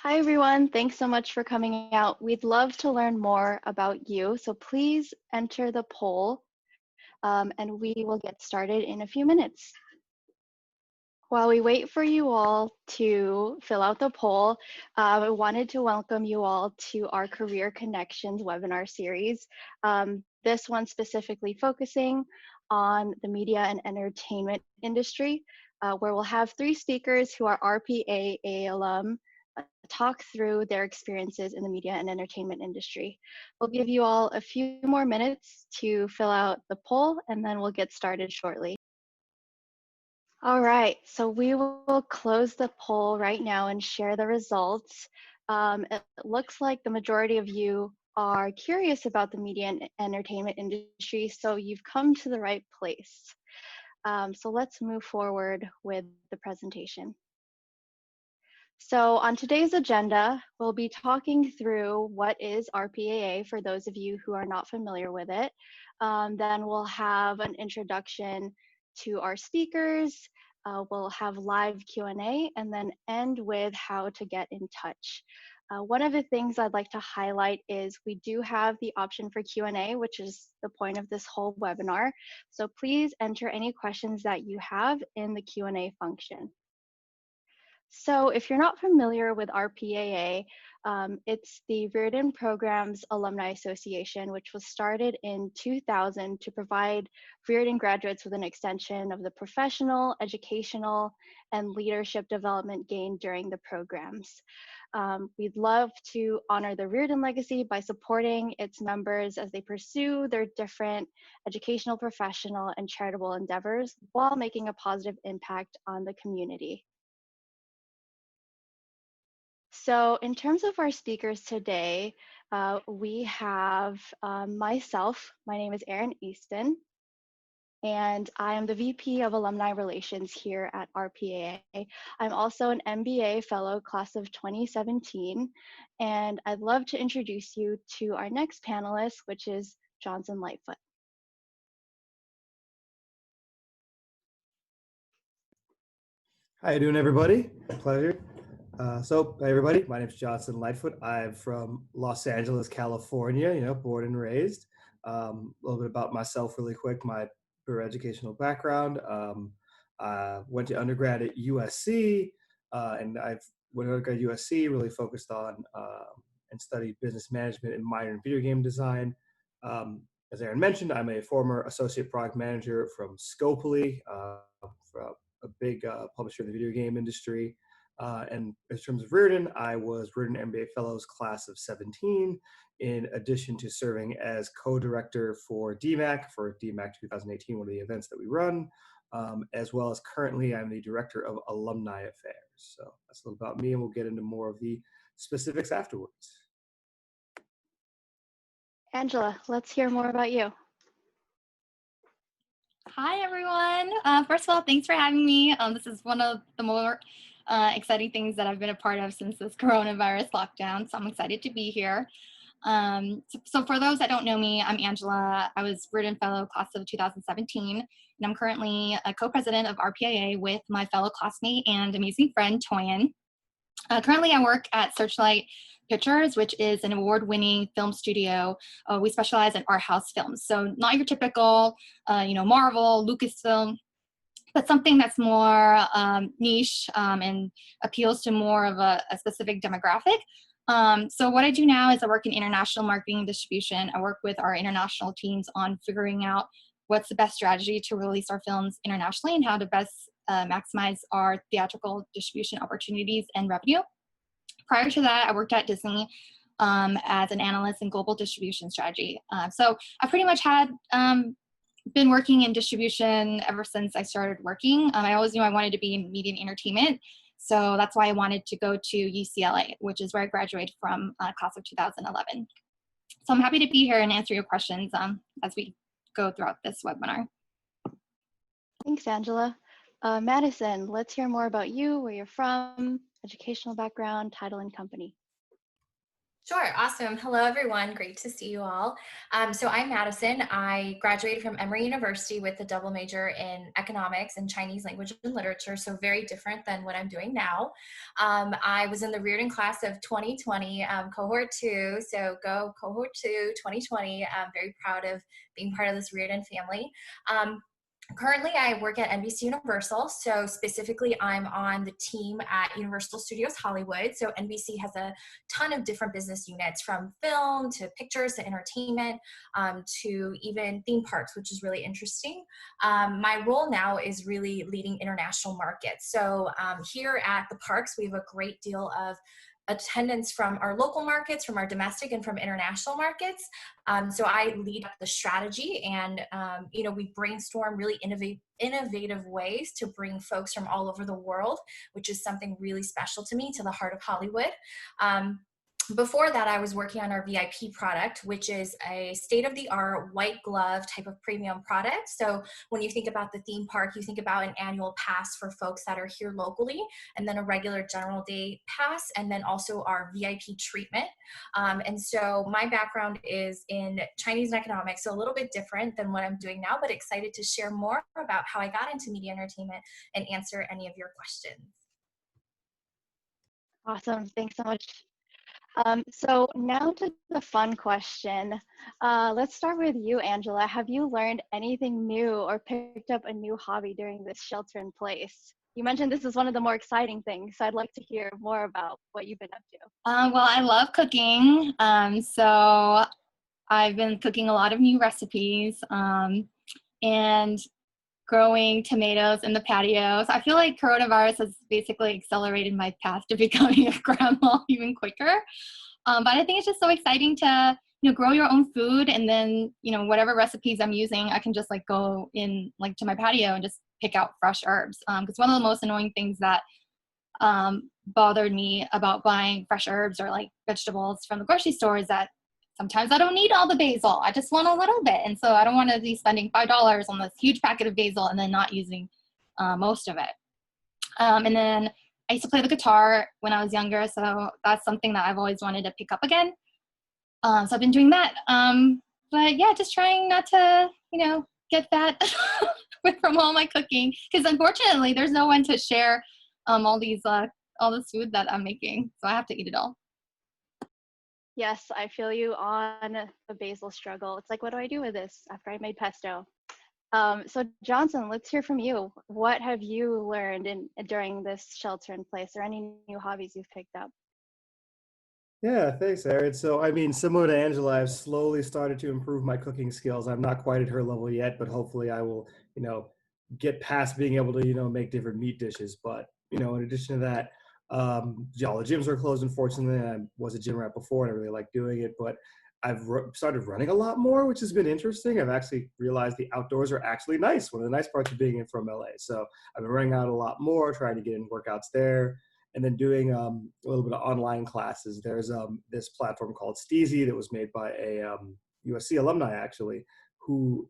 Hi, everyone. Thanks so much for coming out. We'd love to learn more about you, so please enter the poll and we will get started in a few minutes. While we wait for you all to fill out the poll, I wanted to welcome you all to our Career Connections webinar series. This one specifically focusing on the media and entertainment industry, where we'll have 3 speakers who are RPAA alum talk through their experiences in the media and entertainment industry. We'll give you all a few more minutes to fill out the poll, and then we'll get started shortly. All right, so we will close the poll right now and share the results. It looks like the majority of you are curious about the media and entertainment industry, so you've come to the right place. So let's move forward with the presentation. So on today's agenda, we'll be talking through what is RPAA for those of you who are not familiar with it. Then we'll have an introduction to our speakers. We'll have live Q&A and then end with how to get in touch. One of the things I'd like to highlight is we do have the option for Q&A, which is the point of this whole webinar. So please enter any questions that you have in the Q&A function. So if you're not familiar with RPAA, it's the Riordan Programs Alumni Association, which was started in 2000 to provide Riordan graduates with an extension of the professional, educational, and leadership development gained during the programs. We'd love to honor the Riordan legacy by supporting its members as they pursue their different educational, professional, and charitable endeavors while making a positive impact on the community. So in terms of our speakers today, we have myself. My name is Erin, and I am the VP of Alumni Relations here at RPAA. I'm also an MBA fellow, class of 2017, and I'd love to introduce you to our next panelist, which is Johnson Lightfoot. How you doing, everybody? Pleasure. So, hey everybody, my name is Johnson Lightfoot. I'm from Los Angeles, California, born and raised. A little bit about myself really quick, my educational background. I went to undergrad at USC, and when I undergrad at USC, really focused on and studied business management and minor in video game design. As Erin mentioned, I'm a former associate product manager from Scopely, from a big publisher in the video game industry. And in terms of Riordan, I was Riordan MBA Fellows class of 17, in addition to serving as co-director for DMAC 2018, one of the events that we run, as well as currently I'm the director of Alumni Affairs. So that's a little about me, and we'll get into more of the specifics afterwards. Angela, let's hear more about you. Hi, everyone. First of all, thanks for having me. This is one of the more exciting things that I've been a part of since this coronavirus lockdown, so I'm excited to be here. So for those that don't know me, I'm Angela. I was Riordan Fellow class of 2017, and I'm currently a co-president of RPAA with my fellow classmate and amazing friend, Toyin. Currently, I work at Searchlight Pictures, which is an award-winning film studio. We specialize in art house films, so not your typical, Marvel, Lucasfilm, but something that's more niche and appeals to more of a specific demographic. So what I do now is I work in international marketing and distribution. I work with our international teams on figuring out what's the best strategy to release our films internationally and how to best maximize our theatrical distribution opportunities and revenue. Prior to that, I worked at Disney as an analyst in global distribution strategy. So I pretty much had been working in distribution ever since I started working. I always knew I wanted to be in media and entertainment. So that's why I wanted to go to UCLA, which is where I graduated from class of 2011. So I'm happy to be here and answer your questions as we go throughout this webinar. Thanks, Angela. Madison, let's hear more about you, where you're from, educational background, title, and company. Sure. Awesome. Hello, everyone. Great to see you all. So I'm Madison. I graduated from Emory University with a double major in economics and Chinese language and literature, so very different than what I'm doing now. I was in the Riordan class of 2020, cohort 2, so go cohort 2, 2020. I'm very proud of being part of this Riordan family. Currently, I work at NBC Universal. So specifically, I'm on the team at Universal Studios Hollywood. So NBC has a ton of different business units, from film to pictures to entertainment, to even theme parks, which is really interesting. My role now is really leading international markets. So here at the parks, we have a great deal of attendance from our local markets, from our domestic, and from international markets. So I lead up the strategy, and we brainstorm really innovative ways to bring folks from all over the world, which is something really special to me, to the heart of Hollywood. Before that, I was working on our VIP product, which is a state-of-the-art white glove type of premium product. So when you think about the theme park, you think about an annual pass for folks that are here locally, and then a regular general day pass, and then also our VIP treatment. And so my background is in Chinese and economics, so a little bit different than what I'm doing now, but excited to share more about how I got into media entertainment and answer any of your questions. Awesome. Thanks so much. So now to the fun question. Let's start with you, Angela. Have you learned anything new or picked up a new hobby during this shelter in place? You mentioned this is one of the more exciting things, so I'd like to hear more about what you've been up to. Well, I love cooking. So I've been cooking a lot of new recipes and growing tomatoes in the patio. So I feel like coronavirus has basically accelerated my path to becoming a grandma even quicker. But I think it's just so exciting to, grow your own food, and then, whatever recipes I'm using, I can just like go in like to my patio and just pick out fresh herbs. Because one of the most annoying things that bothered me about buying fresh herbs or like vegetables from the grocery store is that sometimes I don't need all the basil. I just want a little bit. And so I don't want to be spending $5 on this huge packet of basil and then not using most of it. And then I used to play the guitar when I was younger. So that's something that I've always wanted to pick up again. So I've been doing that. But yeah, just trying not to, get fat from all my cooking. Because unfortunately, there's no one to share all this food that I'm making. So I have to eat it all. Yes, I feel you on the basil struggle. It's like, what do I do with this after I made pesto? So Johnson, let's hear from you. What have you learned during this shelter in place, or any new hobbies you've picked up? Yeah, thanks, Erin. So, I mean, similar to Angela, I've slowly started to improve my cooking skills. I'm not quite at her level yet, but hopefully I will, get past being able to, make different meat dishes. But, in addition to that, all the gyms are closed, unfortunately. I was a gym rat before, and I really like doing it, but I've started running a lot more, which has been interesting. I've actually realized the outdoors are actually nice. One of the nice parts of being in from LA. So I've been running out a lot more, trying to get in workouts there, and then doing a little bit of online classes. There's this platform called Steezy that was made by a USC alumni, actually,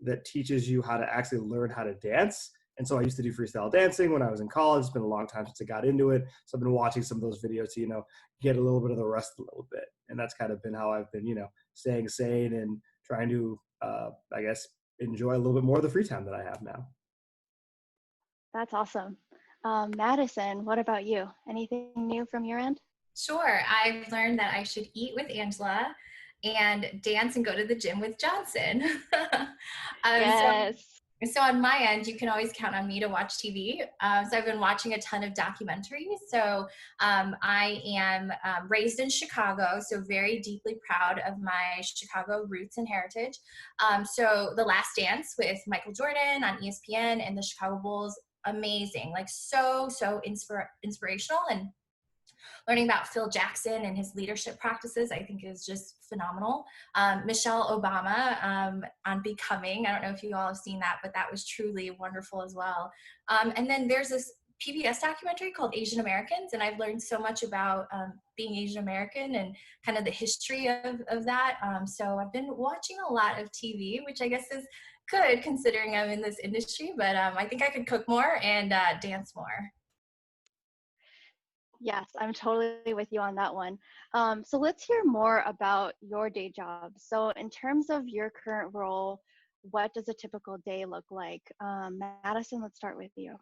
that teaches you how to actually learn how to dance. And so I used to do freestyle dancing when I was in college. It's been a long time since I got into it. So I've been watching some of those videos to, get a little bit of the rest a little bit. And that's kind of been how I've been, staying sane and trying to, I guess, enjoy a little bit more of the free time that I have now. That's awesome. Madison, what about you? Anything new from your end? Sure. I've learned that I should eat with Angela and dance and go to the gym with Johnson. Yes. So on my end, you can always count on me to watch TV. So I've been watching a ton of documentaries. So I am raised in Chicago, so very deeply proud of my Chicago roots and heritage. So The Last Dance with Michael Jordan on ESPN and the Chicago Bulls, amazing, like so inspirational. And learning about Phil Jackson and his leadership practices, I think, is just phenomenal. Michelle Obama on Becoming. I don't know if you all have seen that, but that was truly wonderful as well. And then there's this PBS documentary called Asian Americans, and I've learned so much about being Asian American and kind of the history of that. So I've been watching a lot of TV, which I guess is good considering I'm in this industry, but I think I could cook more and dance more. Yes, I'm totally with you on that one. So let's hear more about your day job. So in terms of your current role, what does a typical day look like? Madison, let's start with you.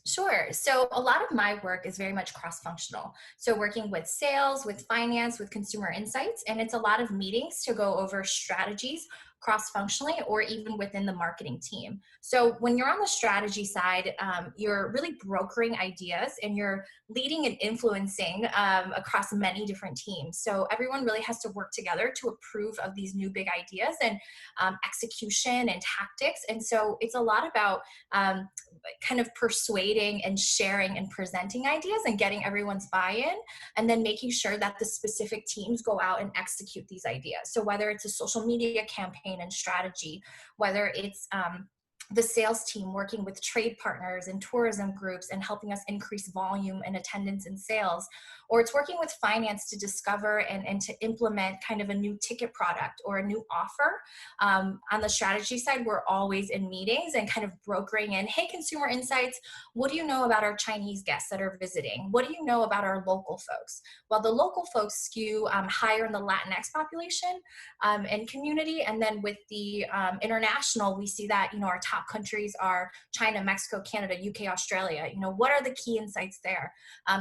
Sure. So a lot of my work is very much cross-functional. So working with sales, with finance, with consumer insights, and it's a lot of meetings to go over strategies cross-functionally or even within the marketing team. So when you're on the strategy side, you're really brokering ideas and you're leading and influencing across many different teams. So everyone really has to work together to approve of these new big ideas and execution and tactics. And so it's a lot about kind of persuading and sharing and presenting ideas and getting everyone's buy-in, and then making sure that the specific teams go out and execute these ideas. So whether it's a social media campaign and strategy, whether it's the sales team working with trade partners and tourism groups and helping us increase volume and attendance in sales, or it's working with finance to discover and to implement kind of a new ticket product or a new offer. On the strategy side, we're always in meetings and kind of brokering in, hey, consumer insights, what do you know about our Chinese guests that are visiting? What do you know about our local folks? Well, the local folks skew higher in the Latinx population and community. And then with the international, we see that, our top countries are China, Mexico, Canada, UK, Australia. What are the key insights there?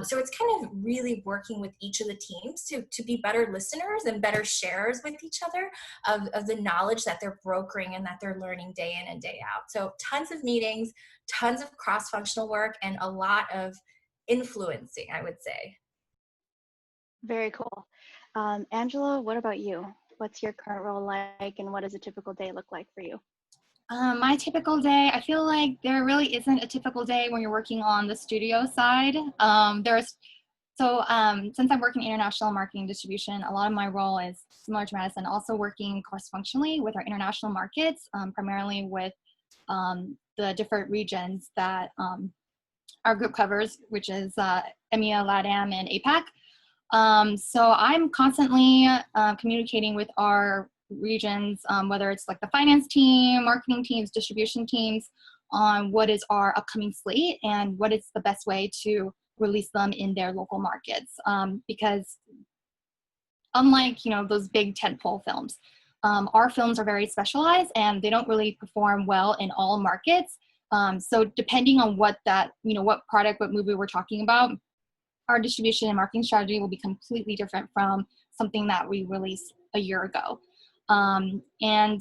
So it's kind of really working with each of the teams to be better listeners and better sharers with each other of the knowledge that they're brokering and that they're learning day in and day out. So tons of meetings, tons of cross-functional work, and a lot of influencing, I would say. Very cool. Angela, what about you? What's your current role like, and what does a typical day look like for you? My typical day, I feel like there really isn't a typical day when you're working on the studio side. Since I'm working international marketing distribution, a lot of my role is similar to Madison, also working cross-functionally with our international markets, primarily with the different regions that our group covers, which is EMEA, LATAM, and APAC. So I'm constantly communicating with our regions, whether it's like the finance team, marketing teams, distribution teams, on what is our upcoming slate and what is the best way to release them in their local markets. Because unlike, those big tentpole films, our films are very specialized and they don't really perform well in all markets. So depending on what what product, what movie we're talking about, our distribution and marketing strategy will be completely different from something that we released a year ago. And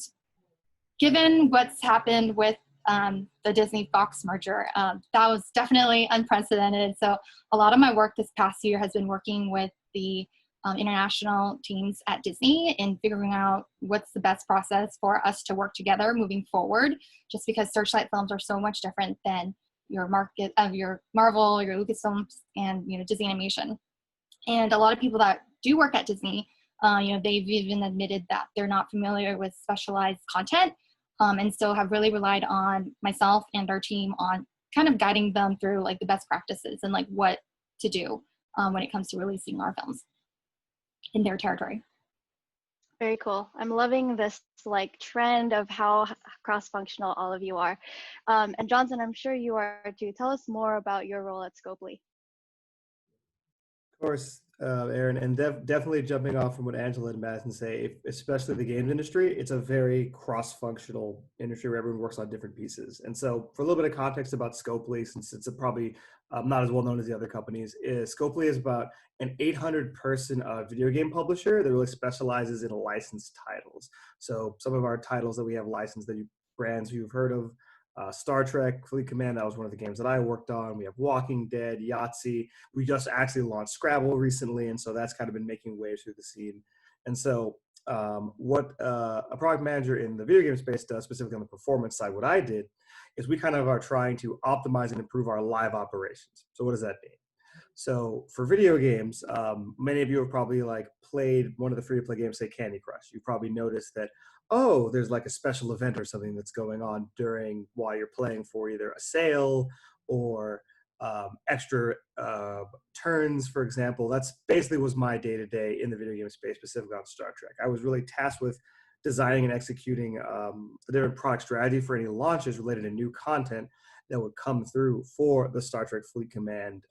given what's happened with the Disney Fox merger, that was definitely unprecedented. So a lot of my work this past year has been working with the international teams at Disney and figuring out what's the best process for us to work together moving forward, just because Searchlight films are so much different than your market of your Marvel, your Lucasfilms, and Disney Animation. And a lot of people that do work at Disney, they've even admitted that they're not familiar with specialized content, and so have really relied on myself and our team on kind of guiding them through like the best practices and like what to do when it comes to releasing our films in their territory. Very cool. I'm loving this like trend of how cross-functional all of you are. And Johnson, I'm sure you are too. Tell us more about your role at Scopely. Of course, Erin, and definitely jumping off from what Angela and Madison say, especially the games industry, it's a very cross-functional industry where everyone works on different pieces. And so for a little bit of context about Scopely, since it's probably not as well known as the other companies, Scopely is about an 800-person video game publisher that really specializes in licensed titles. So some of our titles that we have licensed, brands you've heard of, Star Trek, Fleet Command, that was one of the games that I worked on. We have Walking Dead, Yahtzee. We just actually launched Scrabble recently, and so that's kind of been making waves through the scene. And so what a product manager in the video game space does, specifically on the performance side, what I did, is we kind of are trying to optimize and improve our live operations. So what does that mean? So for video games, many of you have probably played one of the free-to-play games, say Candy Crush. You probably noticed that, oh, there's like a special event or something that's going on while you're playing for either a sale or extra turns, for example. That's basically was my day-to-day in the video game space, specifically on Star Trek. I was really tasked with designing and executing the different product strategy for any launches related to new content that would come through for the Star Trek Fleet Command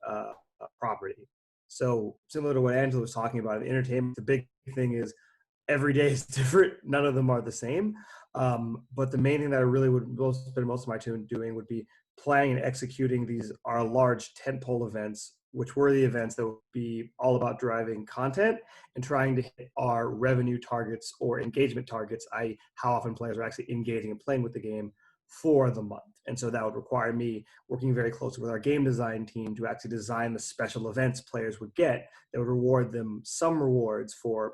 property. So similar to what Angela was talking about in entertainment, the big thing is every day is different. None of them are the same. But the main thing that I really would spend most of my time doing would be planning and executing our large tentpole events, which were the events that would be all about driving content and trying to hit our revenue targets or engagement targets, i.e. how often players are actually engaging and playing with the game for the month. And so that would require me working very closely with our game design team to actually design the special events players would get that would reward them some rewards for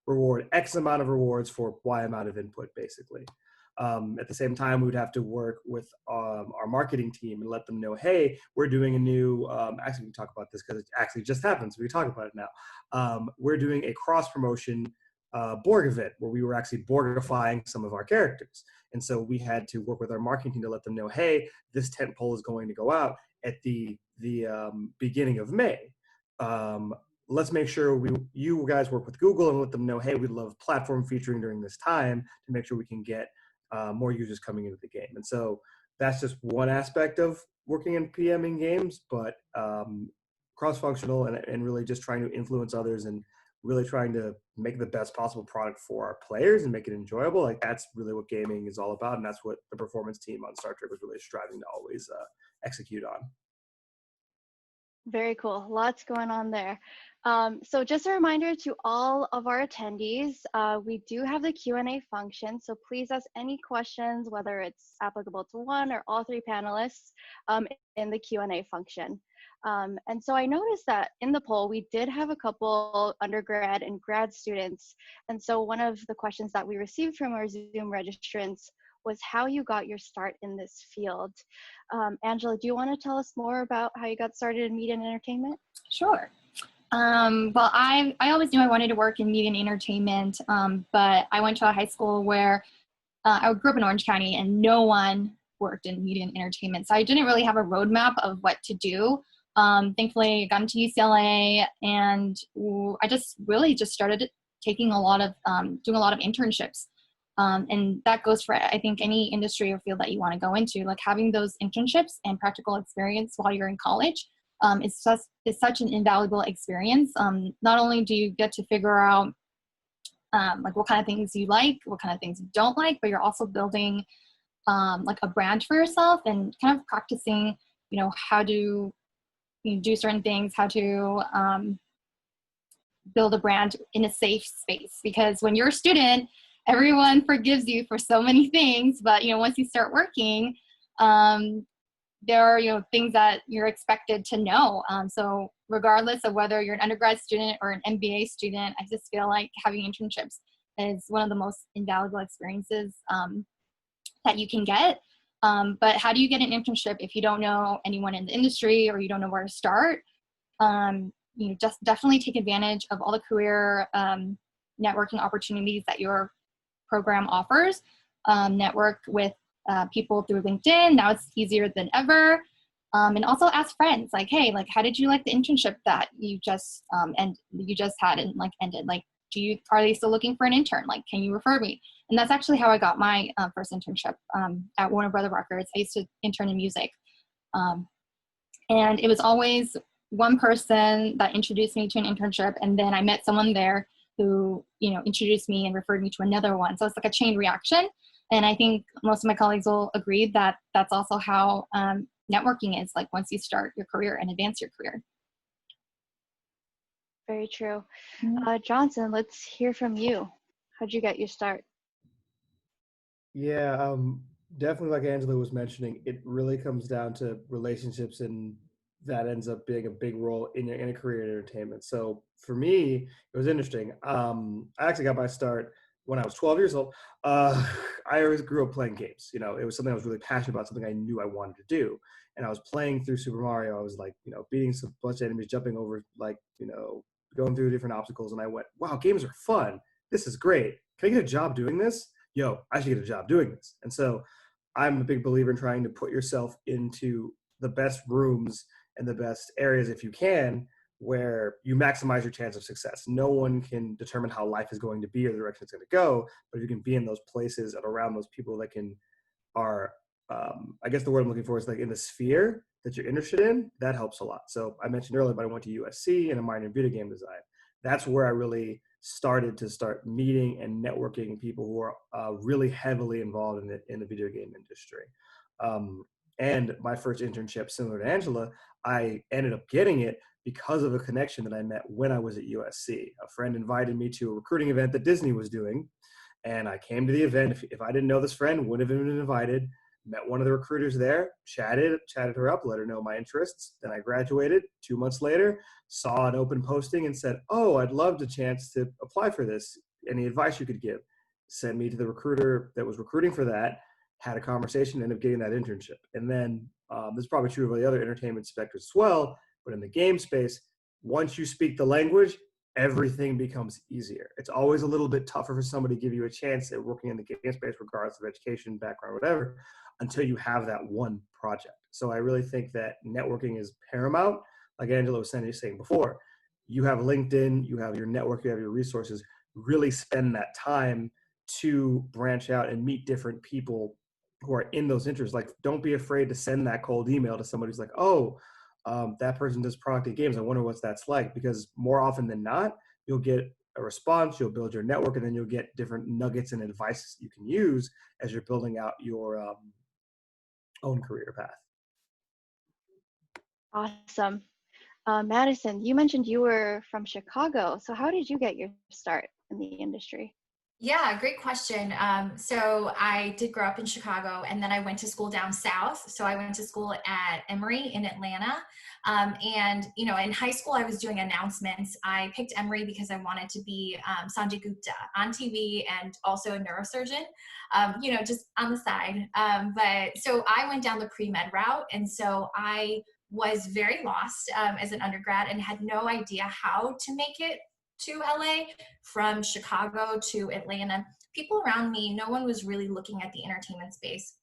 reward X amount of rewards for Y amount of input, basically. At the same time, we would have to work with our marketing team and let them know, hey, we're doing a new, actually we can talk about this because it actually just happened, so we can talk about it now. We're doing a cross-promotion Borg event where we were actually Borgifying some of our characters. And so we had to work with our marketing team to let them know, hey, this tent pole is going to go out at the beginning of May. Let's make sure you guys work with Google and let them know, hey, we'd love platform featuring during this time to make sure we can get more users coming into the game. And so that's just one aspect of working in PMing games, but cross-functional and really just trying to influence others and really trying to make the best possible product for our players and make it enjoyable. Like that's really what gaming is all about. And that's what the performance team on Star Trek was really striving to always execute on. Very cool. Lots going on there. So just a reminder to all of our attendees, we do have the Q&A function. So please ask any questions, whether it's applicable to one or all three panelists, in the Q&A function. And so I noticed that in the poll, we did have a couple undergrad and grad students. And so one of the questions that we received from our Zoom registrants was how you got your start in this field. Angela, do you want to tell us more about how you got started in media and entertainment? Sure. Well, I always knew I wanted to work in media and entertainment, but I went to a high school where I grew up in Orange County and no one worked in media and entertainment. So I didn't really have a roadmap of what to do. Thankfully, I got into UCLA and I just started taking doing a lot of internships. And that goes for, I think, any industry or field that you want to go into, like having those internships and practical experience while you're in college is such an invaluable experience. Not only do you get to figure out like what kind of things you like, what kind of things you don't like, but you're also building like a brand for yourself and kind of practicing, how to do certain things, how to build a brand in a safe space. Because when you're a student, everyone forgives you for so many things, but once you start working, there are things that you're expected to know. So regardless of whether you're an undergrad student or an MBA student, I just feel like having internships is one of the most invaluable experiences that you can get. But how do you get an internship if you don't know anyone in the industry or you don't know where to start? Just definitely take advantage of all the career networking opportunities that your program offers. Network with people through LinkedIn. Now it's easier than ever. And also ask friends, like, hey, like, how did you like the internship that you just had and like ended? Like, are they still looking for an intern? Like, can you refer me? And that's actually how I got my first internship at Warner Brother Records. I used to intern in music. And it was always one person that introduced me to an internship. And then I met someone there who, introduced me and referred me to another one. So it's like a chain reaction. And I think most of my colleagues will agree that that's also how networking is, like once you start your career and advance your career. Very true. Johnson, let's hear from you. How'd you get your start? Yeah, definitely like Angela was mentioning, it really comes down to relationships, and that ends up being a big role in a career in entertainment. So for me, it was interesting. I actually got my start when I was 12 years old. I always grew up playing games. It was something I was really passionate about, something I knew I wanted to do. And I was playing through Super Mario. I was like, beating a bunch of enemies, jumping over, like, going through different obstacles. And I went, wow, games are fun. This is great. Can I get a job doing this? Yo, I should get a job doing this. And so I'm a big believer in trying to put yourself into the best rooms and the best areas, if you can, where you maximize your chance of success. No one can determine how life is going to be or the direction it's going to go, but if you can be in those places and around those people that are, I guess the word I'm looking for is like in the sphere that you're interested in, that helps a lot. So I mentioned earlier, but I went to USC and a minor in video game design. That's where I really started meeting and networking people who are really heavily involved in the video game industry. And my first internship, similar to Angela, I ended up getting it because of a connection that I met when I was at USC. A friend invited me to a recruiting event that Disney was doing, and I came to the event. If I didn't know this friend, wouldn't have been invited. Met one of the recruiters there, chatted her up, let her know my interests. Then I graduated. 2 months later, saw an open posting and said, "Oh, I'd love the chance to apply for this. Any advice you could give?" Sent me to the recruiter that was recruiting for that, had a conversation, ended up getting that internship. And then this is probably true of the other entertainment sectors as well, but in the game space, once you speak the language, everything becomes easier. It's always a little bit tougher for somebody to give you a chance at working in the game space, regardless of education, background, whatever, until you have that one project. So I really think that networking is paramount. Like Angela was saying before, you have LinkedIn, you have your network, you have your resources. Really spend that time to branch out and meet different people who are in those interests. Like, don't be afraid to send that cold email to somebody who's like, "Oh, that person does product and games. I wonder what that's like." Because more often than not, you'll get a response, you'll build your network, and then you'll get different nuggets and advice you can use as you're building out your own career path. Awesome. Madison, you mentioned you were from Chicago. So how did you get your start in the industry? Yeah, great question. So I did grow up in Chicago, and then I went to school down south. So I went to school at Emory in Atlanta. And, you know, in high school, I was doing announcements. I picked Emory because I wanted to be Sanjay Gupta on TV and also a neurosurgeon, you know, just on the side. But so I went down the pre-med route. And so I was very lost as an undergrad and had no idea how to make it to LA from Chicago to Atlanta. People around me, no one was really looking at the entertainment space.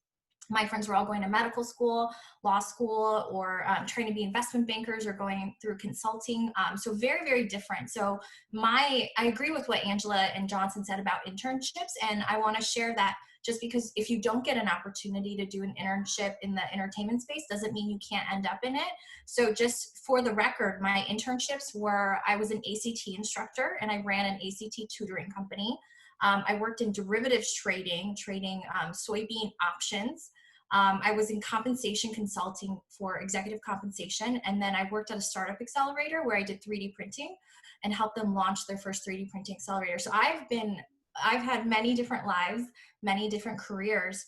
My friends were all going to medical school, law school, or trying to be investment bankers or going through consulting. So very, very different. So I agree with what Angela and Johnson said about internships. And I want to share that just because if you don't get an opportunity to do an internship in the entertainment space doesn't mean you can't end up in it. So just for the record, my internships were, I was an ACT instructor and I ran an ACT tutoring company. I worked in derivatives trading soybean options. I was in compensation consulting for executive compensation. And then I worked at a startup accelerator where I did 3D printing and helped them launch their first 3D printing accelerator. So I've had many different lives, many different careers.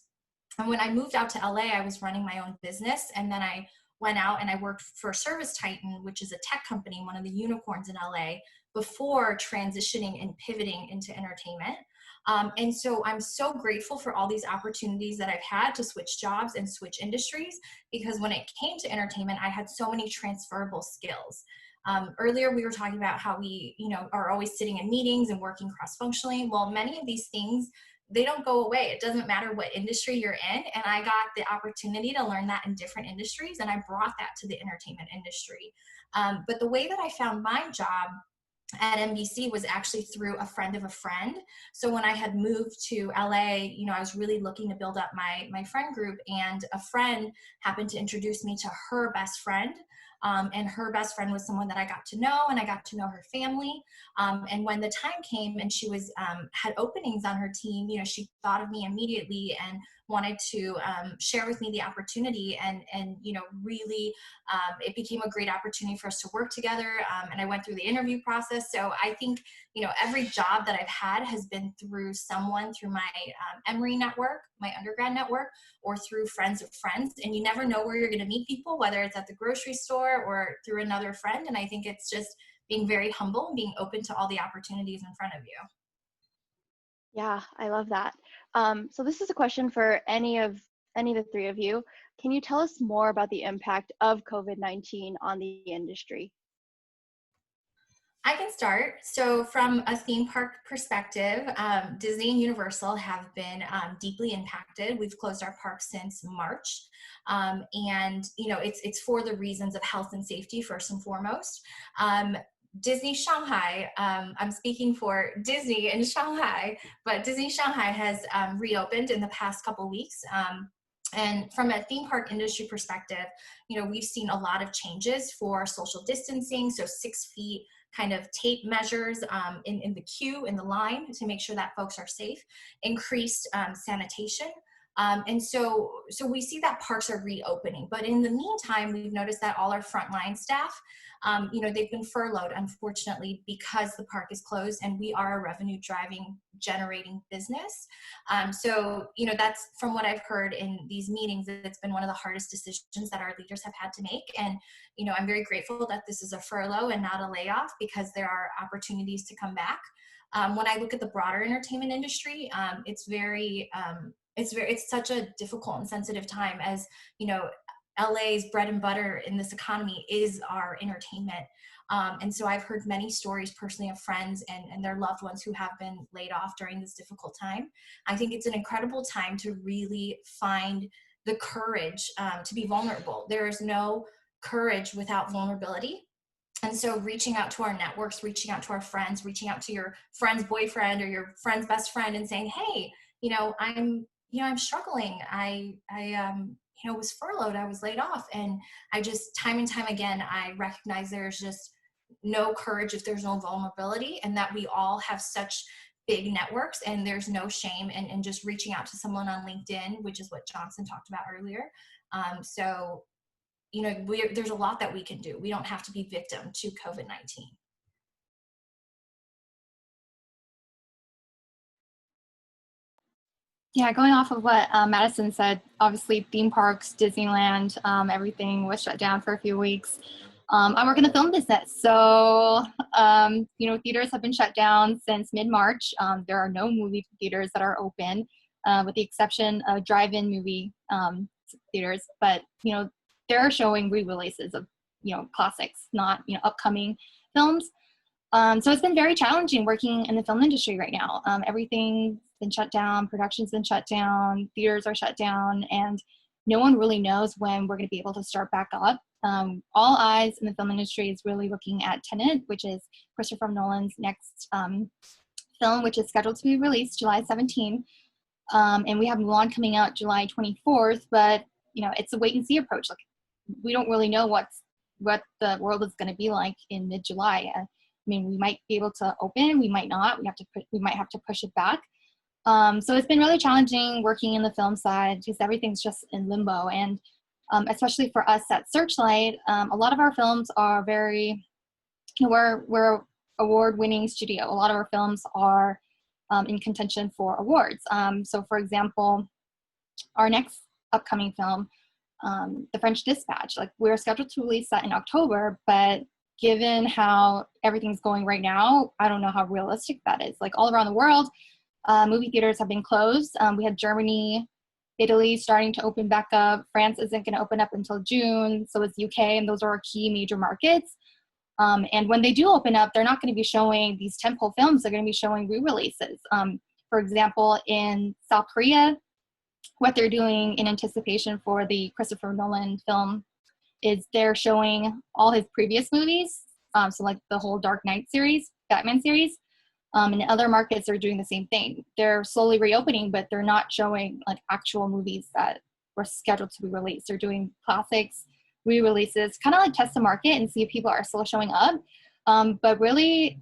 And when I moved out to LA, I was running my own business. And then I went out and I worked for Service Titan, which is a tech company, one of the unicorns in LA, before transitioning and pivoting into entertainment. And so I'm so grateful for all these opportunities that I've had to switch jobs and switch industries, because when it came to entertainment, I had so many transferable skills. Earlier, we were talking about how we, you know, are always sitting in meetings and working cross-functionally. Well, many of these things, they don't go away. It doesn't matter what industry you're in. And I got the opportunity to learn that in different industries, and I brought that to the entertainment industry. But the way that I found my job at NBC was actually through a friend of a friend. So when I had moved to LA, you know, I was really looking to build up my friend group, and a friend happened to introduce me to her best friend. And her best friend was someone that I got to know, and I got to know her family. And when the time came and she was had openings on her team, you know, she thought of me immediately and wanted to share with me the opportunity, and you know, really it became a great opportunity for us to work together. And I went through the interview process. So I think, you know, every job that I've had has been through someone, through my Emory network, my undergrad network, or through friends of friends. And you never know where you're going to meet people, whether it's at the grocery store or through another friend. And I think it's just being very humble and being open to all the opportunities in front of you. Yeah, I love that. So this is a question for any of the three of you. Can you tell us more about the impact of COVID-19 on the industry? I can start. So from a theme park perspective, Disney and Universal have been deeply impacted. We've closed our parks since March. And, you know, it's for the reasons of health and safety, first and foremost. Disney Shanghai, I'm speaking for Disney in Shanghai, but Disney Shanghai has reopened in the past couple weeks. And from a theme park industry perspective, we've seen a lot of changes for social distancing. So 6 feet kind of tape measures in the queue, in the line, to make sure that folks are safe, increased sanitation. And so we see that parks are reopening. But in the meantime, we've noticed that all our frontline staff, they've been furloughed, unfortunately, because the park is closed and we are a revenue generating business. So that's from what I've heard in these meetings, it's been one of the hardest decisions that our leaders have had to make. And, I'm very grateful that this is a furlough and not a layoff, because there are opportunities to come back. When I look at the broader entertainment industry, it's such a difficult and sensitive time, as LA's bread and butter in this economy is our entertainment. And so I've heard many stories personally of friends and their loved ones who have been laid off during this difficult time. I think it's an incredible time to really find the courage to be vulnerable. There is no courage without vulnerability. And so reaching out to our networks, reaching out to our friends, reaching out to your friend's boyfriend or your friend's best friend and saying, hey, I'm struggling. I was furloughed, I was laid off. And I just, time and time again, I recognize there's just no courage if there's no vulnerability, and that we all have such big networks, and there's no shame in just reaching out to someone on LinkedIn, which is what Johnson talked about earlier. There's a lot that we can do. We don't have to be victim to COVID-19. Yeah, going off of what Madison said, obviously theme parks, Disneyland, everything was shut down for a few weeks. I work in the film business, so theaters have been shut down since mid-March. There are no movie theaters that are open, with the exception of drive-in movie theaters. But they're showing re-releases of classics, not upcoming films. So it's been very challenging working in the film industry right now. Everything's been shut down, production's been shut down, theaters are shut down, and no one really knows when we're going to be able to start back up. All eyes in the film industry is really looking at Tenet, which is Christopher Nolan's next film, which is scheduled to be released July 17th. And we have Mulan coming out July 24th, but it's a wait and see approach. Like, we don't really know what the world is going to be like in mid-July. We might be able to open, we might not. We might have to push it back. So it's been really challenging working in the film side, because everything's just in limbo. And especially for us at Searchlight, a lot of our films are we're award-winning studio. A lot of our films are in contention for awards. So for example, our next upcoming film, The French Dispatch, we're scheduled to release that in October, but given how everything's going right now, I don't know how realistic that is. All around the world, movie theaters have been closed. We had Germany, Italy starting to open back up. France isn't going to open up until June. So is UK, and those are our key major markets. And when they do open up, they're not going to be showing these tentpole films. They're going to be showing re-releases. For example, in South Korea, what they're doing in anticipation for the Christopher Nolan film is they're showing all his previous movies. So the whole Dark Knight series, Batman series. And in other markets, they're doing the same thing. They're slowly reopening, but they're not showing actual movies that were scheduled to be released. They're doing classics, re-releases, kind of test the market and see if people are still showing up. But really,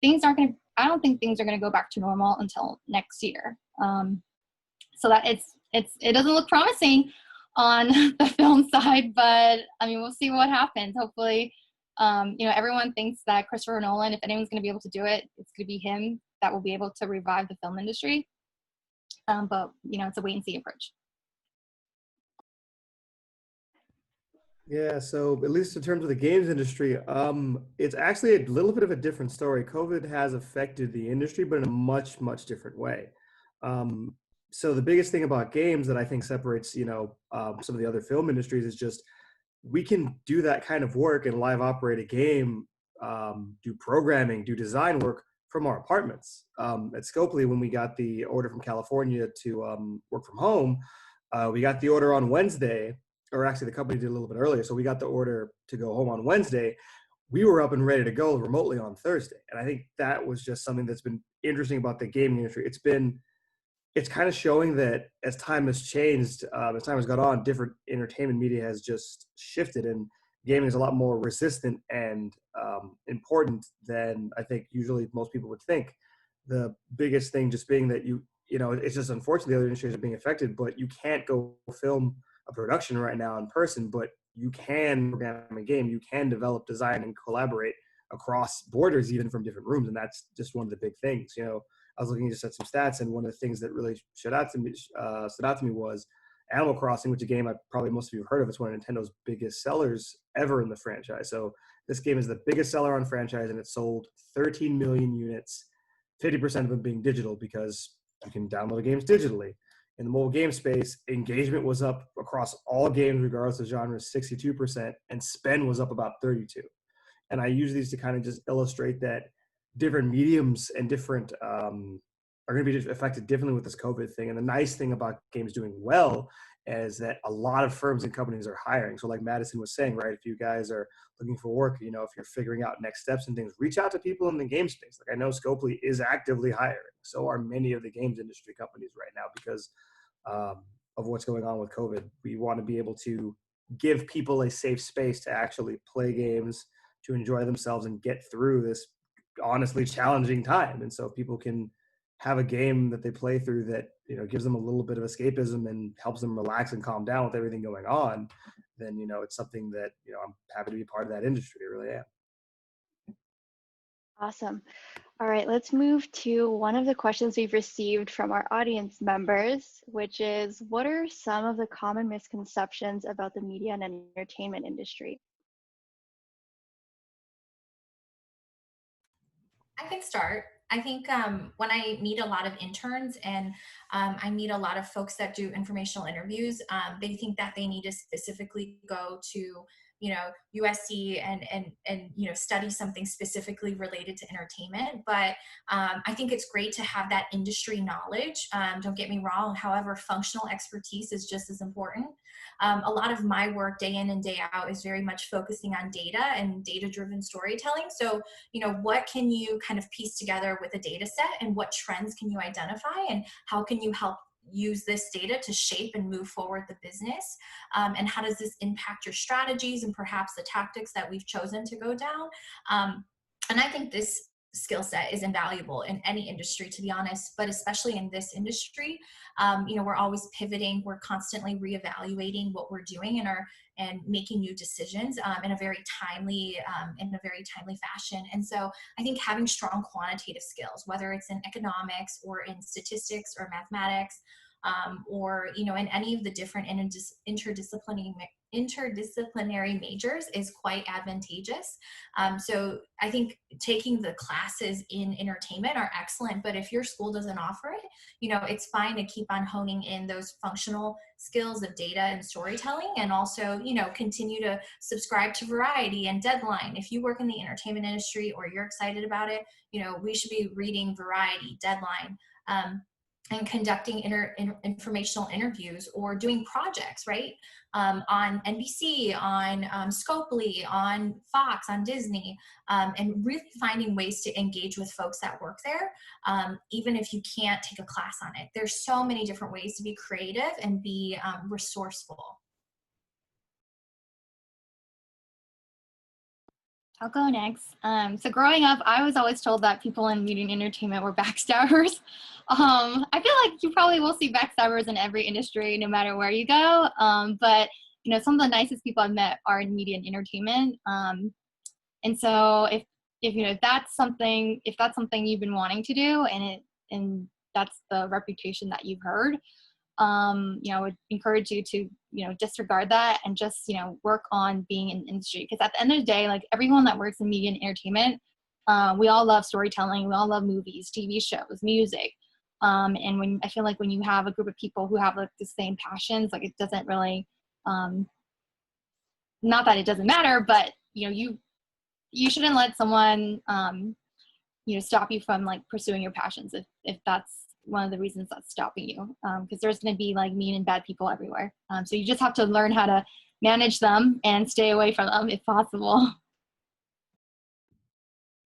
I don't think things are going to go back to normal until next year. So that it doesn't look promising on the film side, but we'll see what happens. Hopefully, everyone thinks that Christopher Nolan, if anyone's going to be able to do it, it's going to be him that will be able to revive the film industry. But it's a wait and see approach. Yeah, so at least in terms of the games industry, it's actually a little bit of a different story. COVID has affected the industry, but in a much, much different way. So the biggest thing about games that I think separates, some of the other film industries is just we can do that kind of work and live operate a game, do programming, do design work from our apartments. At Scopely, when we got the order from California to work from home, we got the order on Wednesday, or actually the company did a little bit earlier. So we got the order to go home on Wednesday. We were up and ready to go remotely on Thursday. And I think that was just something that's been interesting about the gaming industry. It's been it's kind of showing that as time has changed, as time has gone on, different entertainment media has just shifted, and gaming is a lot more resistant and important than I think usually most people would think. The biggest thing just being that it's just unfortunate the other industries are being affected, but you can't go film a production right now in person, but you can program a game, you can develop, design, and collaborate across borders, even from different rooms, and that's just one of the big things. I was looking just at some stats, and one of the things that really stood out to me was Animal Crossing, which is a game probably most of you have heard of. It's one of Nintendo's biggest sellers ever in the franchise. So this game is the biggest seller on franchise, and it sold 13 million units, 50% of them being digital because you can download the games digitally. In the mobile game space, engagement was up across all games, regardless of genre, 62%, and spend was up about 32%. And I use these to kind of just illustrate that different mediums and different are going to be affected differently with this COVID thing. And the nice thing about games doing well is that a lot of firms and companies are hiring. So like Madison was saying, right, if you guys are looking for work, if you're figuring out next steps and things, reach out to people in the game space. Like I know Scopely is actively hiring. So are many of the games industry companies right now because of what's going on with COVID. We want to be able to give people a safe space to actually play games, to enjoy themselves and get through this honestly challenging time. And so people can have a game that they play through that, gives them a little bit of escapism and helps them relax and calm down with everything going on, then, it's something that, I'm happy to be part of that industry. I really am. Awesome. All right, let's move to one of the questions we've received from our audience members, which is, what are some of the common misconceptions about the media and entertainment industry? I can start. I think when I meet a lot of interns and I meet a lot of folks that do informational interviews, they think that they need to specifically go to, USC and study something specifically related to entertainment. But I think it's great to have that industry knowledge. Don't get me wrong. However, functional expertise is just as important. A lot of my work day in and day out is very much focusing on data and data-driven storytelling. So, what can you kind of piece together with a data set, and what trends can you identify, and how can you help use this data to shape and move forward the business? And how does this impact your strategies and perhaps the tactics that we've chosen to go down? And I think this skill set is invaluable in any industry, to be honest, but especially in this industry. We're always pivoting, we're constantly reevaluating what we're doing and making new decisions in a very timely fashion. And so I think having strong quantitative skills, whether it's in economics or in statistics or mathematics, or in any of the different interdisciplinary majors is quite advantageous. So I think taking the classes in entertainment are excellent, but if your school doesn't offer it, it's fine to keep on honing in those functional skills of data and storytelling, and also, continue to subscribe to Variety and Deadline. If you work in the entertainment industry or you're excited about it, we should be reading Variety, Deadline, and conducting informational interviews or doing projects, right? On NBC, on Scopely, on Fox, on Disney, and really finding ways to engage with folks that work there, even if you can't take a class on it. There's so many different ways to be creative and be resourceful. I'll go next. So growing up, I was always told that people in media and entertainment were backstabbers. I feel like you probably will see backstabbers in every industry, no matter where you go. But some of the nicest people I've met are in media and entertainment. And so if that's something you've been wanting to do, and that's the reputation that you've heard, I would encourage you to, disregard that and just, work on being in the industry. Because at the end of the day, like everyone that works in media and entertainment, we all love storytelling. We all love movies, TV shows, music. And I feel like when you have a group of people who have like the same passions, like it doesn't really, not that it doesn't matter, but, you shouldn't let someone, stop you from like pursuing your passions if that's one of the reasons that's stopping you, because there's going to be like mean and bad people everywhere. So you just have to learn how to manage them and stay away from them if possible.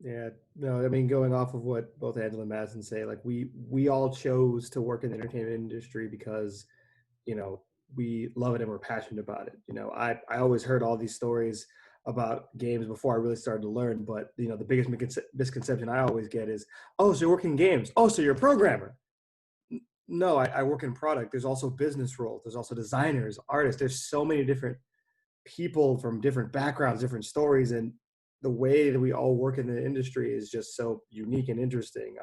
Yeah, no, I mean, going off of what both Angela and Madison say, like we all chose to work in the entertainment industry because, you know, we love it and we're passionate about it. You know, I always heard all these stories about games before I really started to learn, but you know, the biggest misconception I always get is, oh, so you're working in games. Oh, so you're a programmer. No, I work in product. There's also business roles. There's also designers, artists. There's so many different people from different backgrounds, different stories, and the way that we all work in the industry is just so unique and interesting.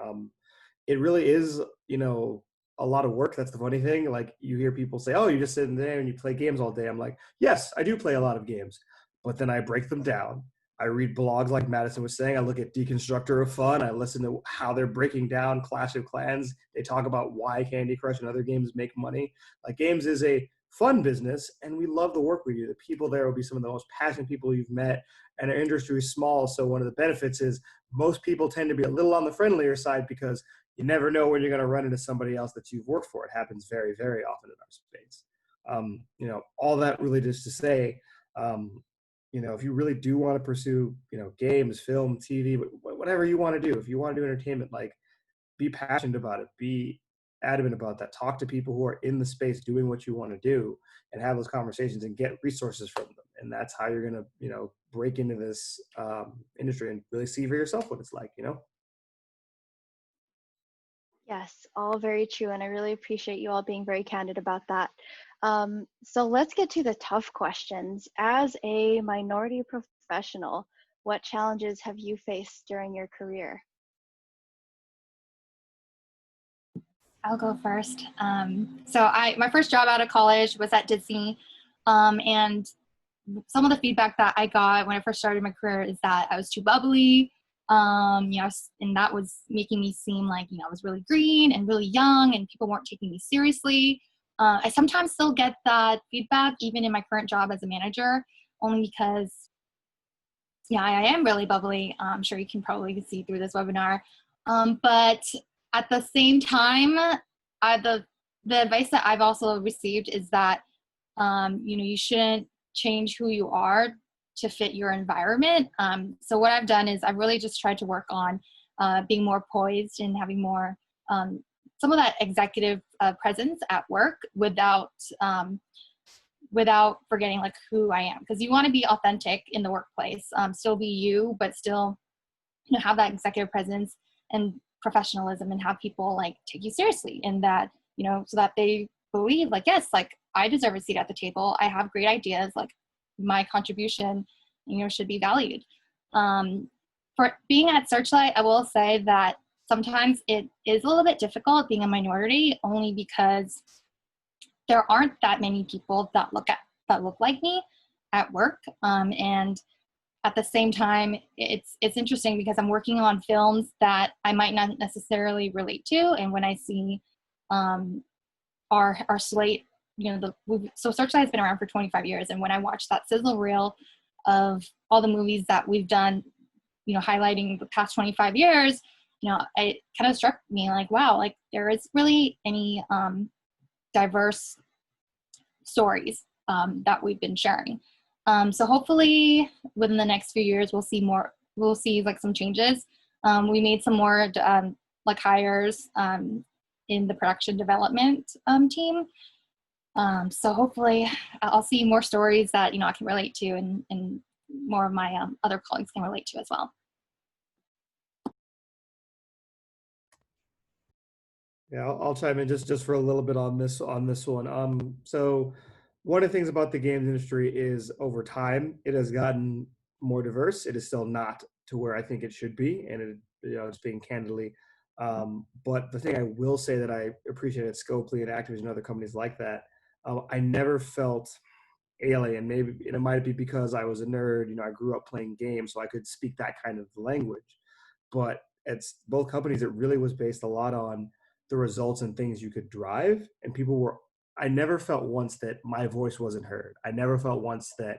It really is, you know, a lot of work. That's the funny thing. Like you hear people say, "Oh, you just sit in there and you play games all day." I'm like, yes, I do play a lot of games, but then I break them down. I read blogs like Madison was saying. I look at Deconstructor of Fun. I listen to how they're breaking down Clash of Clans. They talk about why Candy Crush and other games make money. Like games is a fun business, and we love the work we do. The people there will be some of the most passionate people you've met, and our industry is small. So one of the benefits is most people tend to be a little on the friendlier side because you never know when you're going to run into somebody else that you've worked for. It happens very, very often in our space. You know, all that really just to say, you know, if you really do want to pursue, you know, games, film, TV, whatever you want to do, if you want to do entertainment, like be passionate about it, be adamant about that, talk to people who are in the space doing what you want to do and have those conversations and get resources from them. And that's how you're going to, you know, break into this industry and really see for yourself what it's like, you know? Yes, all very true. And I really appreciate you all being very candid about that. So let's get to the tough questions. As a minority professional, what challenges have you faced during your career? I'll go first. My first job out of college was at Disney, and some of the feedback that I got when I first started my career is that I was too bubbly, and that was making me seem like, I was really green and really young and people weren't taking me seriously. I sometimes still get that feedback even in my current job as a manager, only because, I am really bubbly. I'm sure you can probably see through this webinar. But at the same time, the advice that I've also received is that, you shouldn't change who you are to fit your environment. So what I've done is I've really just tried to work on being more poised and having more some of that executive presence at work without forgetting like who I am, because you want to be authentic in the workplace, still be you, but still have that executive presence and professionalism and have people like take you seriously, and that so that they believe like, yes, like I deserve a seat at the table, I have great ideas, like my contribution should be valued. For being at Searchlight, I will say that sometimes it is a little bit difficult being a minority, only because there aren't that many people that look like me at work, and at the same time, it's interesting because I'm working on films that I might not necessarily relate to, and when I see our slate, so Searchlight has been around for 25 years, and when I watch that sizzle reel of all the movies that we've done, highlighting the past 25 years, it kind of struck me like, wow, like there is really any diverse stories that we've been sharing. So hopefully within the next few years, we'll see like some changes. We made some more like hires in the production development team. So hopefully I'll see more stories that, I can relate to, and more of my other colleagues can relate to as well. Yeah, I'll chime in just for a little bit on this one. So one of the things about the games industry is over time it has gotten more diverse. It is still not to where I think it should be, and it's being candidly. But the thing I will say that I appreciate at Scopely and Activision and other companies like that, I never felt alien. Maybe it might be because I was a nerd. I grew up playing games, so I could speak that kind of language. But it's both companies, it really was based a lot on the results and things you could drive. And people were, I never felt once that my voice wasn't heard. I never felt once that,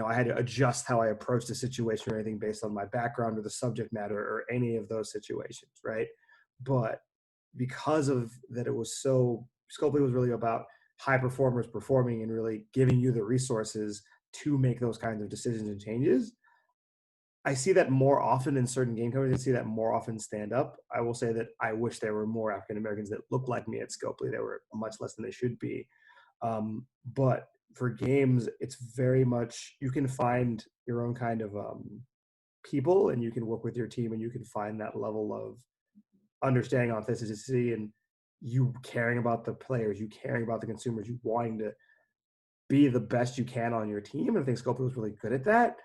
I had to adjust how I approached a situation or anything based on my background or the subject matter or any of those situations, right? But because of that, it was so, Scopely was really about high performers performing and really giving you the resources to make those kinds of decisions and changes. I see that more often in certain game companies. I see that more often stand up. I will say that I wish there were more African Americans that look like me at Scopely. There were much less than they should be. But for games, it's very much, you can find your own kind of people, and you can work with your team, and you can find that level of understanding authenticity, and you caring about the players, you caring about the consumers, you wanting to be the best you can on your team. And I think Scopely was really good at that.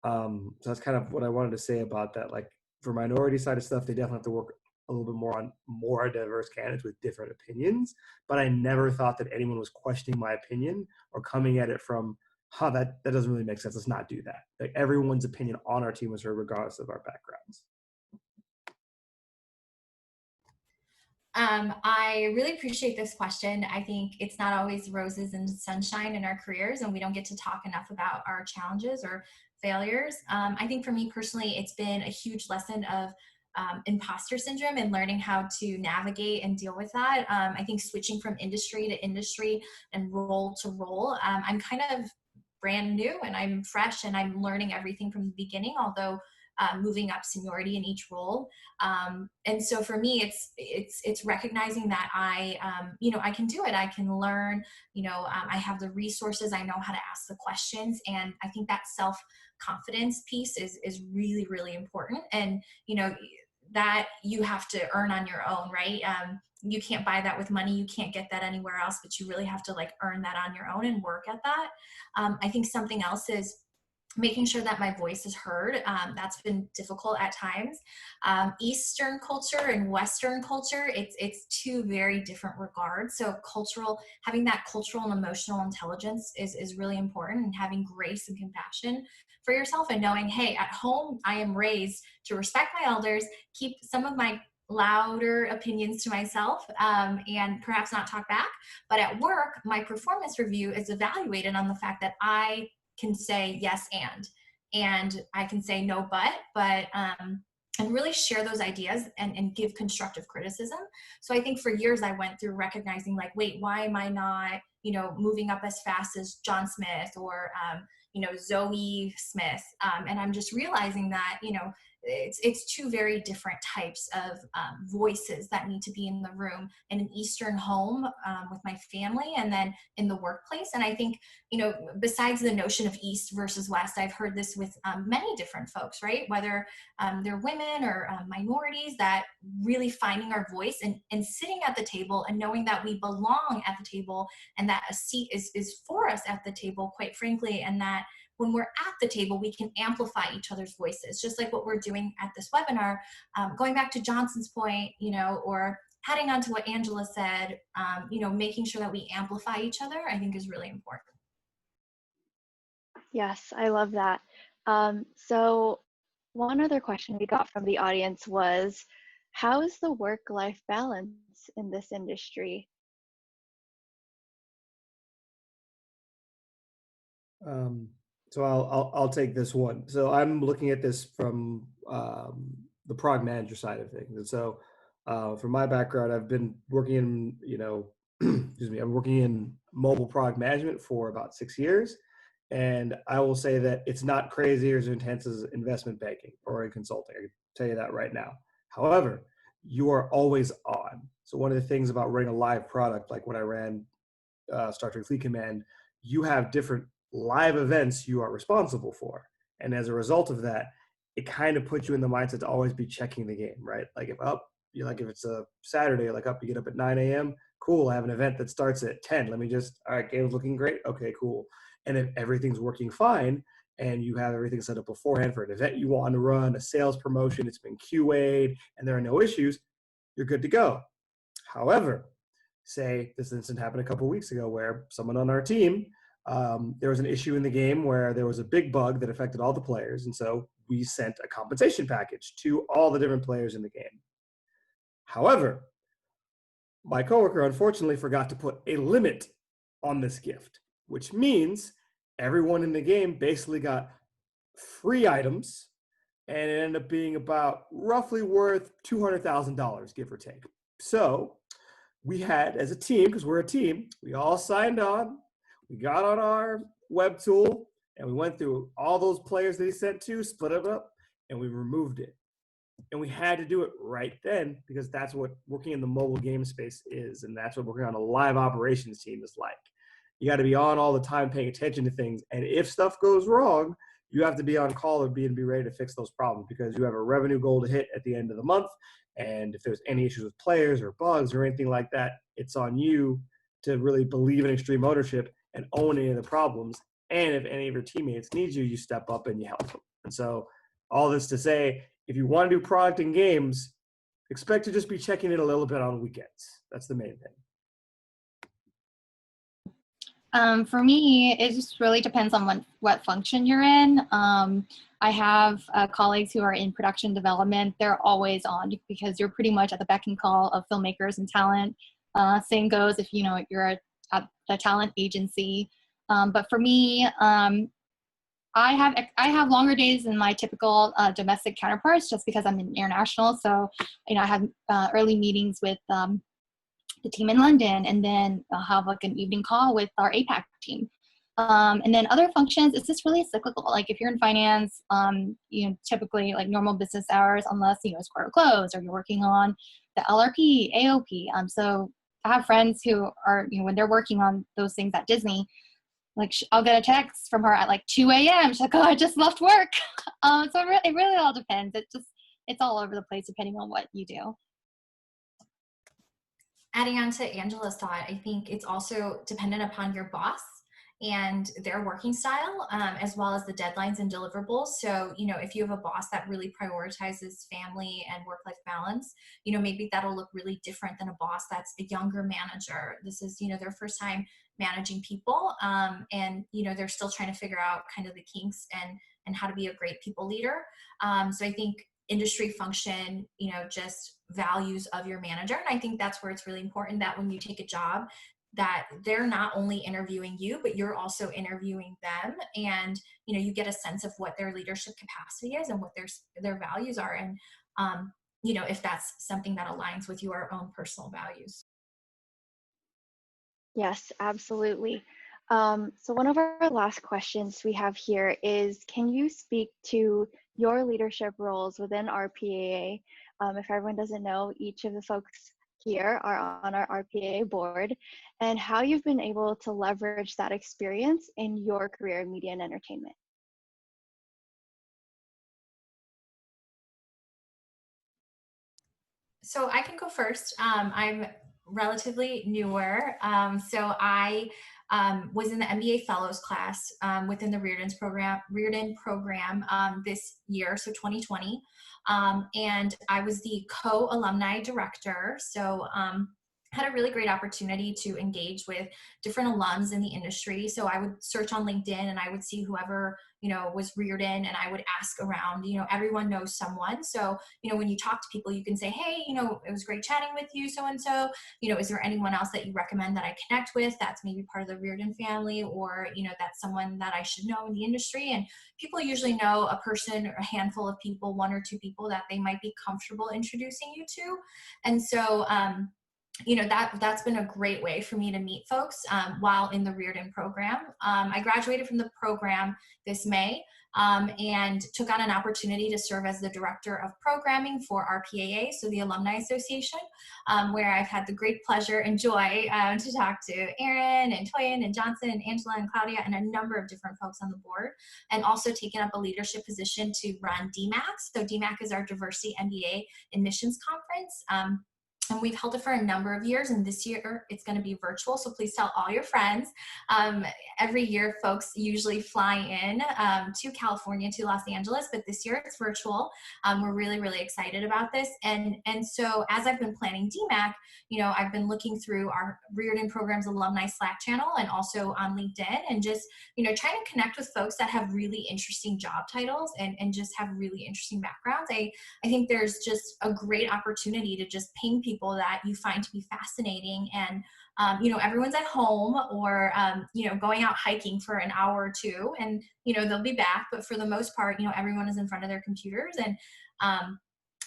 So that's kind of what I wanted to say about that. Like, for minority side of stuff, they definitely have to work a little bit more on more diverse candidates with different opinions. But I never thought that anyone was questioning my opinion or coming at it from, that doesn't really make sense. Let's not do that. Like, everyone's opinion on our team was heard regardless of our backgrounds. I really appreciate this question. I think it's not always roses and sunshine in our careers, and we don't get to talk enough about our challenges or failures. I think for me personally, it's been a huge lesson of imposter syndrome and learning how to navigate and deal with that. I think switching from industry to industry and role to role, I'm kind of brand new and I'm fresh and I'm learning everything from the beginning, although moving up seniority in each role. And so for me, it's recognizing that I can do it. I can learn, I have the resources, I know how to ask the questions. And I think that self-confidence piece is really, really important. And, that you have to earn on your own, right? You can't buy that with money. You can't get that anywhere else, but you really have to earn that on your own and work at that. I think something else is making sure that my voice is heard. That's been difficult at times. Eastern culture and Western culture, it's two very different regards. So having that cultural and emotional intelligence is really important, and having grace and compassion for yourself, and knowing, hey, at home, I am raised to respect my elders, keep some of my louder opinions to myself, and perhaps not talk back. But at work, my performance review is evaluated on the fact that I can say yes and I can say no but and really share those ideas and give constructive criticism. So I think for years I went through recognizing, wait, why am I not moving up as fast as John Smith or Zoe Smith, and I'm just realizing that it's two very different types of voices that need to be in the room, in an Eastern home with my family, and then in the workplace. And I think, besides the notion of East versus West, I've heard this with many different folks, right? Whether they're women or minorities, that really finding our voice and sitting at the table and knowing that we belong at the table, and that a seat is for us at the table, quite frankly, and that when we're at the table, we can amplify each other's voices, just like what we're doing at this webinar. Going back to Johnson's point, or adding on to what Angela said, making sure that we amplify each other, I think is really important. Yes, I love that. So one other question we got from the audience was, how is the work-life balance in this industry? So I'll take this one. So I'm looking at this from the product manager side of things. And so from my background, I've been working in, excuse me, I'm working in mobile product management for about 6 years. And I will say that it's not crazy or as intense as investment banking or in consulting. I can tell you that right now. However, you are always on. So one of the things about running a live product, like when I ran Star Trek Fleet Command, you have different live events you are responsible for. And as a result of that, it kind of puts you in the mindset to always be checking the game, right? Like if it's a Saturday, you get up at 9 a.m., cool, I have an event that starts at 10. All right, game's looking great. Okay, cool. And if everything's working fine and you have everything set up beforehand for an event you want to run, a sales promotion, it's been QA'd, and there are no issues, you're good to go. However, say this incident happened a couple of weeks ago where someone on our team, there was an issue in the game where there was a big bug that affected all the players. And so we sent a compensation package to all the different players in the game. However, my coworker unfortunately forgot to put a limit on this gift, which means everyone in the game basically got free items, and it ended up being about roughly worth $200,000, give or take. So we had, as a team, because we're a team, we all signed on, we got on our web tool, and we went through all those players that he sent to, split them up, and we removed it. And we had to do it right then because that's what working in the mobile game space is. And that's what working on a live operations team is like. You got to be on all the time, paying attention to things. And if stuff goes wrong, you have to be on call and be ready to fix those problems because you have a revenue goal to hit at the end of the month. And if there's any issues with players or bugs or anything like that, it's on you to really believe in extreme ownership and own any of the problems. And if any of your teammates need you, you step up and you help them. And so all this to say, if you want to do product and games, expect to just be checking in a little bit on weekends. That's the main thing. For me, it just really depends on what function you're in. I have colleagues who are in production development. They're always on because you're pretty much at the beck and call of filmmakers and talent. Same goes if you're at the talent agency. But for me, I have longer days than my typical domestic counterparts just because I'm international. So I have early meetings with the team in London, and then I'll have like an evening call with our APAC team. And then other functions, it's just really cyclical. Like if you're in finance, typically like normal business hours, unless, it's quarter close or you're working on the LRP, AOP. So I have friends who are, when they're working on those things at Disney, like I'll get a text from her at like 2 a.m. She's like, oh, I just left work. So it really all depends. It's all over the place depending on what you do. Adding on to Angela's thought, I think it's also dependent upon your boss and their working style, as well as the deadlines and deliverables. So, if you have a boss that really prioritizes family and work-life balance, maybe that'll look really different than a boss that's a younger manager. This is, their first time managing people, and, they're still trying to figure out kind of the kinks and how to be a great people leader. So I think industry function, just values of your manager. And I think that's where it's really important that when you take a job, that they're not only interviewing you, but you're also interviewing them. And, you get a sense of what their leadership capacity is and what their values are. And, if that's something that aligns with your own personal values. Yes, absolutely. So one of our last questions we have here is, can you speak to your leadership roles within RPAA? If everyone doesn't know, each of the folks here are on our RPAA board, and how you've been able to leverage that experience in your career in media and entertainment. So I can go first. I'm relatively newer. So I was in the MBA Fellows class within the Riordan program this year, so 2020. And I was the co-alumni director. So had a really great opportunity to engage with different alums in the industry. So I would search on LinkedIn and I would see whoever, was Riordan, and I would ask around, everyone knows someone. So, when you talk to people, you can say, hey, it was great chatting with you, so-and-so, is there anyone else that you recommend that I connect with that's maybe part of the Riordan family, or, that's someone that I should know in the industry? And people usually know a person or a handful of people, one or two people that they might be comfortable introducing you to. And so, that's been a great way for me to meet folks while in the Riordan program. I graduated from the program this May and took on an opportunity to serve as the director of programming for RPAA, so the Alumni Association, where I've had the great pleasure and joy to talk to Erin and Toyin and Johnson and Angela and Claudia and a number of different folks on the board, and also taken up a leadership position to run DMAC. So DMAC is our Diversity MBA Admissions Conference. And we've held it for a number of years, and this year it's going to be virtual, so please tell all your friends. Every year folks usually fly in to California, to Los Angeles, but this year it's virtual. We're really, really excited about this. And so as I've been planning DMAC, I've been looking through our Riordan Programs alumni Slack channel and also on LinkedIn, and just, trying to connect with folks that have really interesting job titles and just have really interesting backgrounds. I think there's just a great opportunity to just ping people that you find to be fascinating. And, everyone's at home or, going out hiking for an hour or two, and, they'll be back. But for the most part, everyone is in front of their computers. And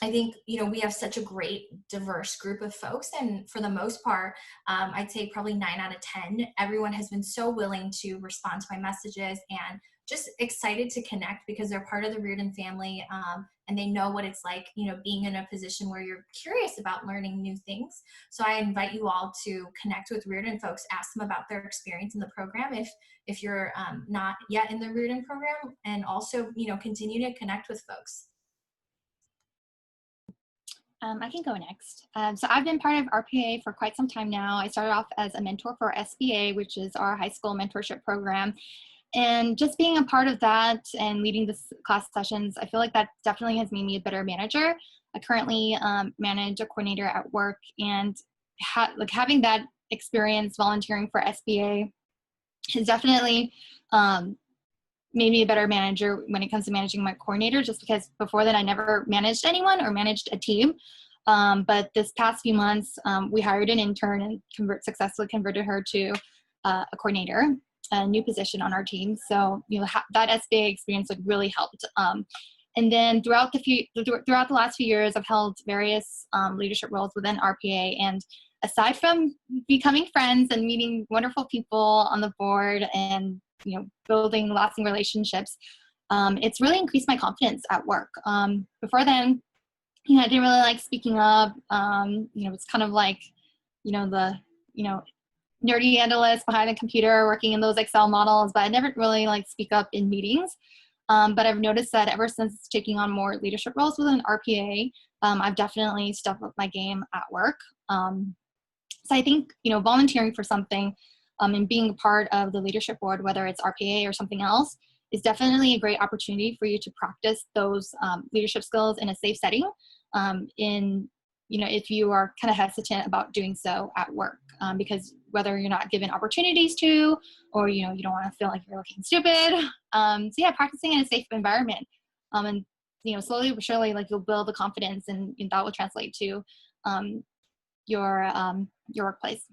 I think, we have such a great diverse group of folks. And for the most part, I'd say probably 9 out of 10, everyone has been so willing to respond to my messages and just excited to connect because they're part of the Riordan family, and they know what it's like, being in a position where you're curious about learning new things. So I invite you all to connect with Riordan folks, ask them about their experience in the program if you're not yet in the Riordan program, and also, continue to connect with folks. I can go next. So I've been part of RPAA for quite some time now. I started off as a mentor for SBA, which is our high school mentorship program. And just being a part of that and leading the class sessions, I feel like that definitely has made me a better manager. I currently manage a coordinator at work, and having that experience volunteering for SBA has definitely made me a better manager when it comes to managing my coordinator, just because before that I never managed anyone or managed a team. But this past few months, we hired an intern and successfully converted her to a coordinator, a new position on our team. So, that SBA experience really helped. And then throughout the last few years, I've held various leadership roles within RPA. And aside from becoming friends and meeting wonderful people on the board and building lasting relationships, it's really increased my confidence at work. Before then, I didn't really like speaking up. It's kind of like, the nerdy analyst behind the computer working in those Excel models, but I never really speak up in meetings. But I've noticed that ever since taking on more leadership roles within RPA, I've definitely stepped up my game at work. So I think, volunteering for something and being a part of the leadership board, whether it's RPA or something else, is definitely a great opportunity for you to practice those leadership skills in a safe setting. If you are kind of hesitant about doing so at work, because whether you're not given opportunities to, or, you don't want to feel like you're looking stupid. So yeah, practicing in a safe environment. And, slowly but surely, you'll build the confidence, and that will translate to your workplace.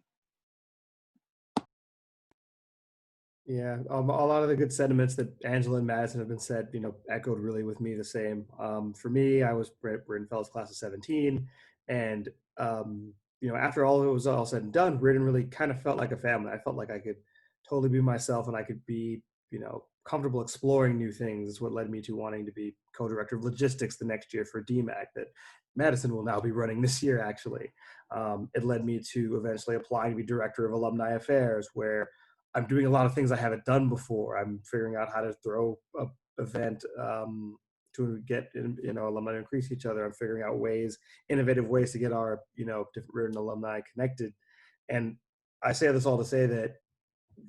Yeah, a lot of the good sentiments that Angela and Madison have been said, echoed really with me the same. For me, I was Braden-Feld's class of 17, and after all it was all said and done, Riordan really kind of felt like a family. I felt like I could totally be myself, and I could be, comfortable exploring new things. Is what led me to wanting to be co-director of logistics the next year for DMAC that Madison will now be running this year, actually. It led me to eventually applying to be director of alumni affairs, where I'm doing a lot of things I haven't done before. I'm figuring out how to throw an event to get alumni to increase each other. I'm figuring out innovative ways to get our different Riordan alumni connected. And I say this all to say that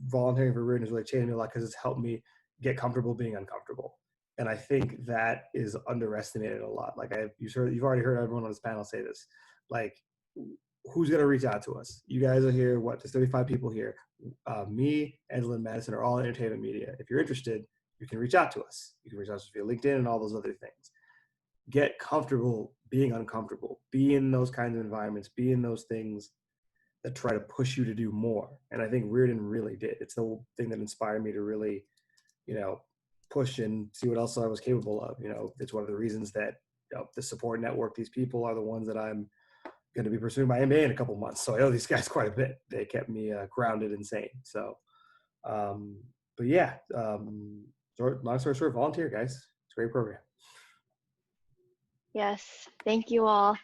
volunteering for Riordan has really changed me a lot, because it's helped me get comfortable being uncomfortable. And I think that is underestimated a lot. You've already heard everyone on this panel say this. Who's going to reach out to us? You guys are here. There's 35 people here. Me, Angela, and Madison are all entertainment media. If you're interested, you can reach out to us. You can reach out to us via LinkedIn and all those other things. Get comfortable being uncomfortable. Be in those kinds of environments. Be in those things that try to push you to do more. And I think Riordan really did. It's the thing that inspired me to really, push and see what else I was capable of. It's one of the reasons that the support network, these people are the ones that I'm going to be pursuing my MBA in a couple months. So I owe these guys quite a bit. They kept me grounded and sane. So, but yeah, long story short, volunteer, guys. It's a great program. Yes, thank you all.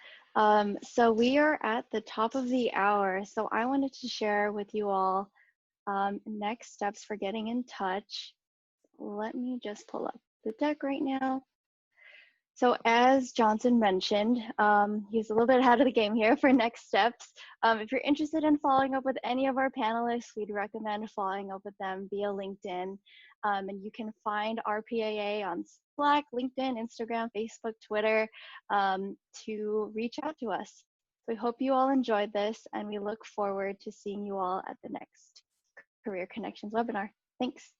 So we are at the top of the hour. So I wanted to share with you all next steps for getting in touch. Let me just pull up the deck right now. So as Johnson mentioned, he's a little bit ahead of the game here for next steps. If you're interested in following up with any of our panelists, we'd recommend following up with them via LinkedIn. And you can find RPAA on Slack, LinkedIn, Instagram, Facebook, Twitter to reach out to us. So we hope you all enjoyed this, and we look forward to seeing you all at the next Career Connections webinar. Thanks.